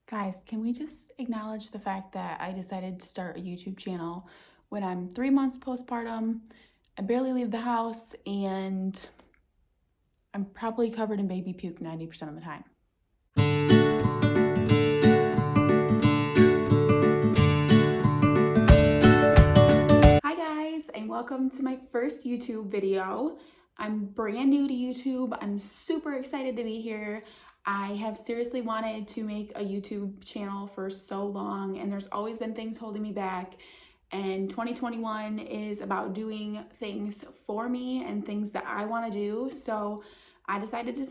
Guys, can we just acknowledge the fact that I decided to start a YouTube channel when I'm 3 months postpartum? I barely leave the house and I'm probably covered in baby puke 90% of the time. Hi guys, and welcome to my first YouTube video. I'm brand new to YouTube. I'm super excited to be here. I have seriously wanted to make a YouTube channel for so long, and there's always been things holding me back. And 2021 is about doing things for me and things that I want to do. So I decided to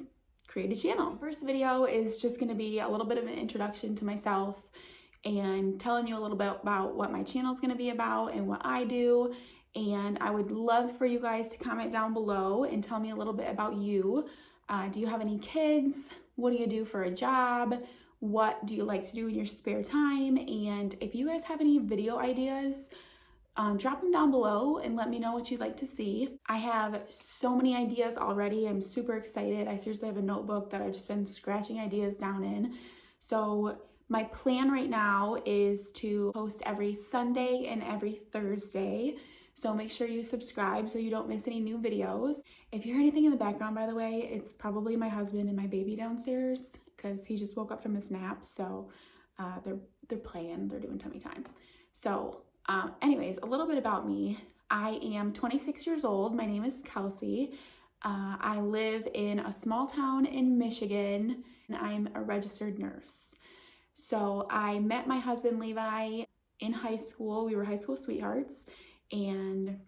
create a channel. First video is just going to be a little bit of an introduction to myself and telling you a little bit about what my channel is going to be about and what I do. And I would love for you guys to comment down below and tell me a little bit about you. Do you have any kids? What do you do for a job? What do you like to do in your spare time? And if you guys have any video ideas, drop them down below and let me know what you'd like to see. I have so many ideas already. I'm super excited. I seriously have a notebook that I've just been scratching ideas down in. So my plan right now is to post every Sunday and every Thursday. So make sure you subscribe so you don't miss any new videos. If you hear anything in the background, by the way, it's probably my husband and my baby downstairs because he just woke up from his nap. So they're playing, they're doing tummy time. So anyways, a little bit about me. I am 26 years old. My name is Kelsey. I live in a small town in Michigan, and I'm a registered nurse. So I met my husband Levi in high school. We were high school sweethearts, and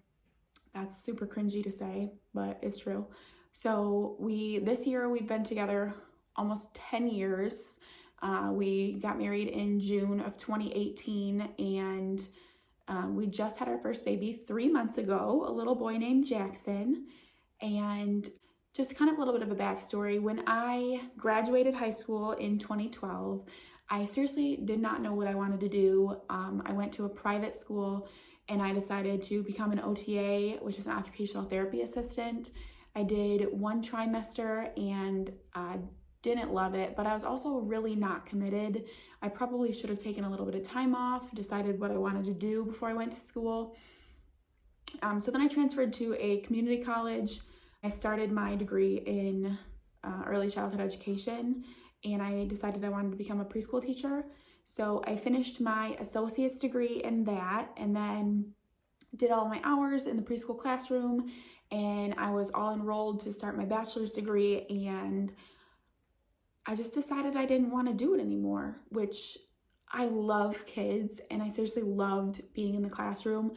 that's super cringy to say, but it's true. So this year we've been together almost 10 years. We got married in June of 2018, and we just had our first baby 3 months ago, a little boy named Jackson. And just kind of a little bit of a backstory. When I graduated high school in 2012, I seriously did not know what I wanted to do. I went to a private school and I decided to become an OTA, which is an occupational therapy assistant. I did one trimester and I didn't love it, but I was also really not committed. I probably should have taken a little bit of time off, decided what I wanted to do before I went to school. So then I transferred to a community college. I started my degree in early childhood education, and I decided I wanted to become a preschool teacher. So I finished my associate's degree in that, and then did all my hours in the preschool classroom, and I was all enrolled to start my bachelor's degree, and I just decided I didn't want to do it anymore, which I love kids, and I seriously loved being in the classroom,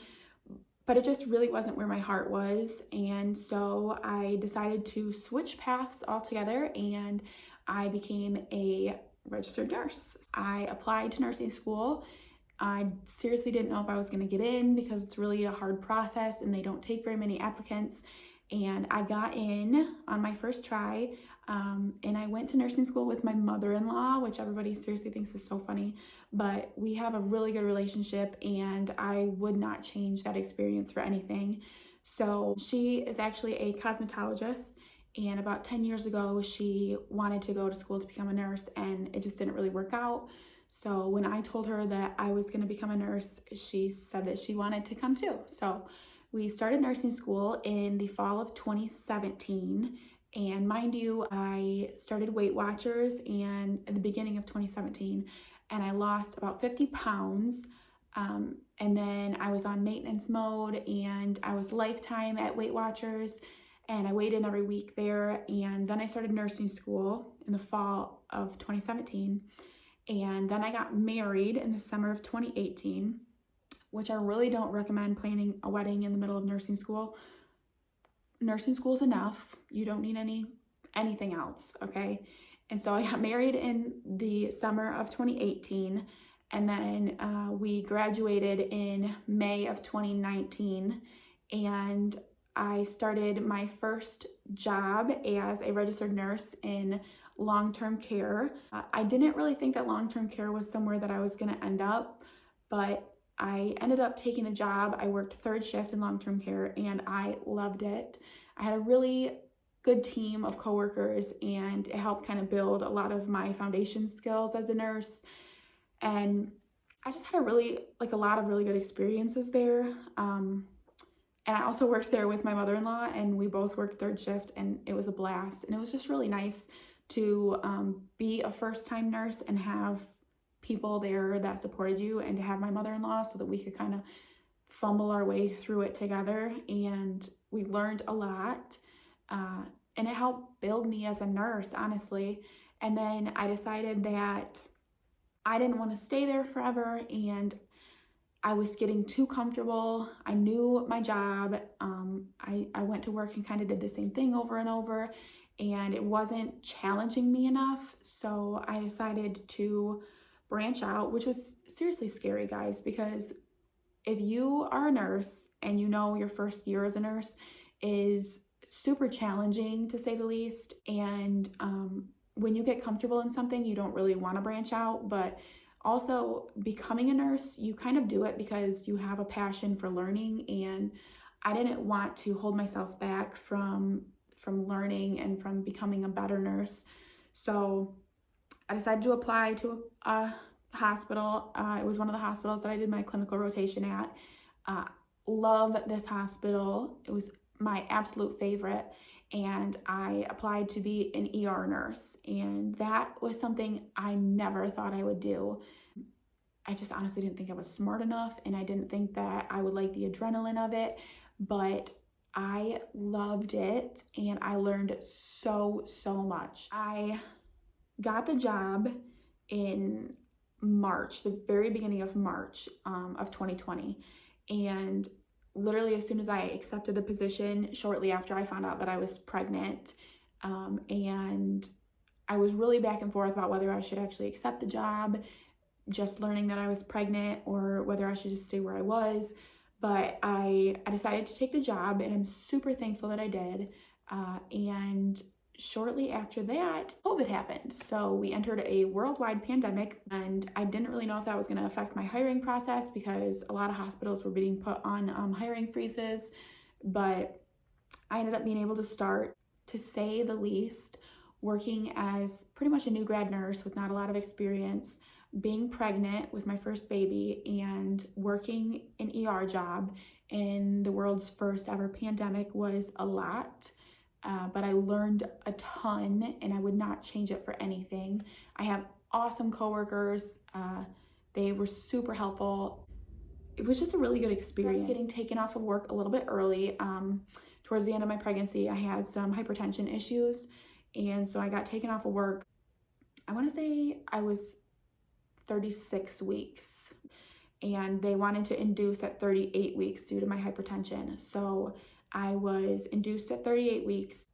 but it just really wasn't where my heart was. And so I decided to switch paths altogether, and I became a registered nurse. I applied to nursing school. I seriously didn't know if I was going to get in because it's really a hard process and they don't take very many applicants. And I got in on my first try. And I went to nursing school with my mother-in-law, which everybody seriously thinks is so funny, but we have a really good relationship and I would not change that experience for anything. So she is actually a cosmetologist, and about 10 years ago, she wanted to go to school to become a nurse and it just didn't really work out. So when I told her that I was going to become a nurse, she said that she wanted to come too. So we started nursing school in the fall of 2017. And mind you, I started Weight Watchers and at the beginning of 2017, and I lost about 50 pounds. And then I was on maintenance mode, and I was lifetime at Weight Watchers, and I weighed in every week there. And then I started nursing school in the fall of 2017. And then I got married in the summer of 2018, which I really don't recommend planning a wedding in the middle of nursing school. Nursing school is enough. You don't need anything else, okay? And so I got married in the summer of 2018, and then we graduated in May of 2019, and I started my first job as a registered nurse in long-term care. I didn't really think that long-term care was somewhere that I was going to end up, but I ended up taking the job. I worked third shift in long-term care and I loved it. I had a really good team of coworkers, and it helped kind of build a lot of my foundation skills as a nurse. And I just had a lot of really good experiences there. And I also worked there with my mother-in-law, and we both worked third shift, and it was a blast. And it was just really nice to be a first-time nurse and have people there that supported you, and to have my mother-in-law so that we could kind of fumble our way through it together. And we learned a lot, and it helped build me as a nurse, honestly. And then I decided that I didn't want to stay there forever, and I was getting too comfortable. I knew my job. I went to work and kind of did the same thing over and over, and it wasn't challenging me enough. So I decided to branch out, which was seriously scary, guys, because if you are a nurse and you know your first year as a nurse is super challenging, to say the least, and when you get comfortable in something, you don't really want to branch out. But also, becoming a nurse, you kind of do it because you have a passion for learning, and I didn't want to hold myself back from learning and from becoming a better nurse. So I decided to apply to a hospital. It was one of the hospitals that I did my clinical rotation at. Love this hospital. It was my absolute favorite. And I applied to be an ER nurse, and that was something I never thought I would do. I just honestly didn't think I was smart enough, and I didn't think that I would like the adrenaline of it, but I loved it, and I learned so much. I got the job in March, the very beginning of March of 2020, and literally as soon as I accepted the position, shortly after, I found out that I was pregnant, and I was really back and forth about whether I should actually accept the job, just learning that I was pregnant, or whether I should just stay where I was. But I decided to take the job, and I'm super thankful that I did. And shortly after that, COVID happened. So we entered a worldwide pandemic, and I didn't really know if that was going to affect my hiring process because a lot of hospitals were being put on hiring freezes. But I ended up being able to start, to say the least, working as pretty much a new grad nurse with not a lot of experience, being pregnant with my first baby, and working an ER job in the world's first ever pandemic was a lot. But I learned a ton, and I would not change it for anything. I have awesome coworkers. They were super helpful. It was just a really good experience. Getting taken off of work a little bit early. Towards the end of my pregnancy, I had some hypertension issues, and so I got taken off of work. I want to say I was 36 weeks, and they wanted to induce at 38 weeks due to my hypertension. So I was induced at 38 weeks.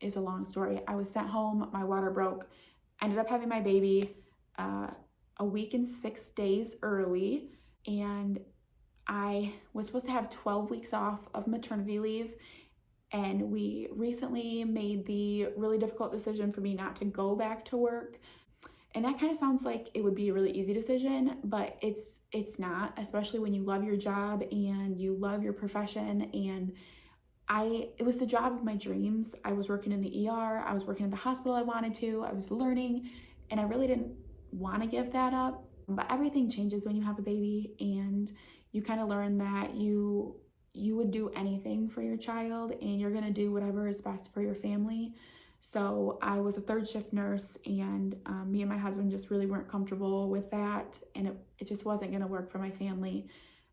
Is a long story. I was sent home, my water broke. I ended up having my baby a week and 6 days early, and I was supposed to have 12 weeks off of maternity leave, and we recently made the really difficult decision for me not to go back to work. And that kind of sounds like it would be a really easy decision, but it's not, especially when you love your job and you love your profession. And it was the job of my dreams. I was working in the ER, I was working at the hospital I wanted to, I was learning, and I really didn't want to give that up. But everything changes when you have a baby, and you kind of learn that you would do anything for your child, and you're gonna do whatever is best for your family. So I was a third shift nurse, and me and my husband just really weren't comfortable with that, and it just wasn't gonna work for my family.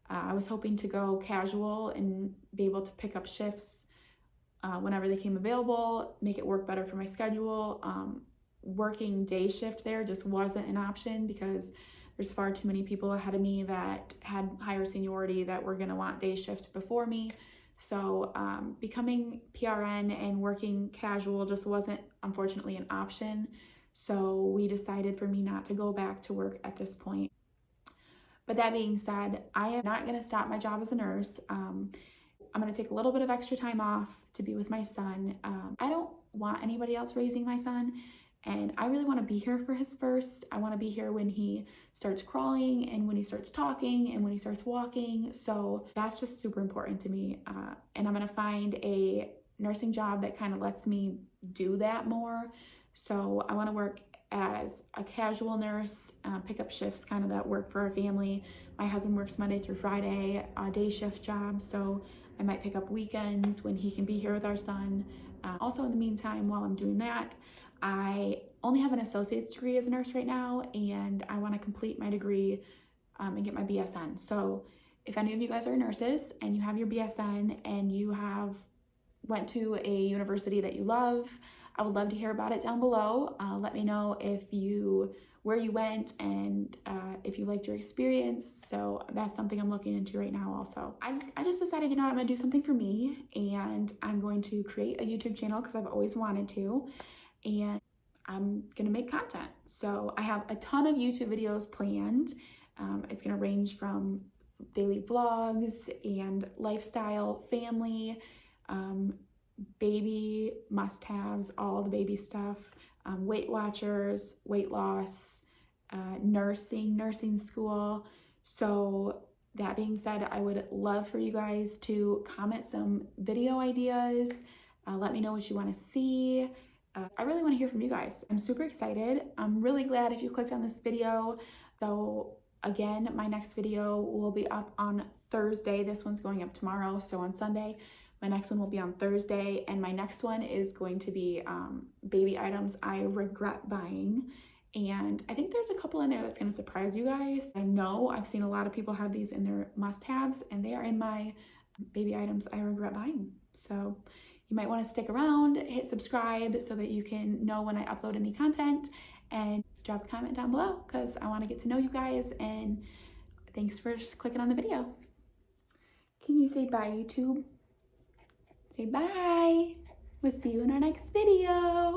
I was hoping to go casual and be able to pick up shifts whenever they came available, make it work better for my schedule. Working day shift there just wasn't an option because there's far too many people ahead of me that had higher seniority that were gonna want day shift before me. So becoming PRN and working casual just wasn't, unfortunately, an option. So we decided for me not to go back to work at this point. But that being said, I am not going to stop my job as a nurse. I'm going to take a little bit of extra time off to be with my son. I don't want anybody else raising my son, and I really want to be here for his first. I want to be here when he starts crawling, and when he starts talking, and when he starts walking. So that's just super important to me. And I'm going to find a nursing job that kind of lets me do that more. So I want to work as a casual nurse, pick up shifts kind of that work for our family. My husband works Monday through Friday, a day shift job, so I might pick up weekends when he can be here with our son. Also in the meantime, while I'm doing that, I only have an associate's degree as a nurse right now, and I want to complete my degree and get my BSN. So if any of you guys are nurses and you have your BSN and you have went to a university that you love, I would love to hear about it down below. Let me know where you went and if you liked your experience. So that's something I'm looking into right now also. I just decided, you know what, I'm gonna do something for me, and I'm going to create a YouTube channel because I've always wanted to, and I'm gonna make content. So I have a ton of YouTube videos planned. It's gonna range from daily vlogs and lifestyle, family, baby must-haves, all the baby stuff, Weight Watchers, weight loss, nursing school. So that being said, I would love for you guys to comment some video ideas. Let me know what you want to see. I really want to hear from you guys. I'm super excited. I'm really glad if you clicked on this video. So again, my next video will be up on Thursday. This one's going up tomorrow, so on Sunday. My next one will be on Thursday, and my next one is going to be baby items I regret buying. And I think there's a couple in there that's going to surprise you guys. I know I've seen a lot of people have these in their must-haves, and they are in my baby items I regret buying. So you might want to stick around, hit subscribe so that you can know when I upload any content, and drop a comment down below because I want to get to know you guys. And thanks for clicking on the video. Can you say bye, YouTube? Say bye. We'll see you in our next video.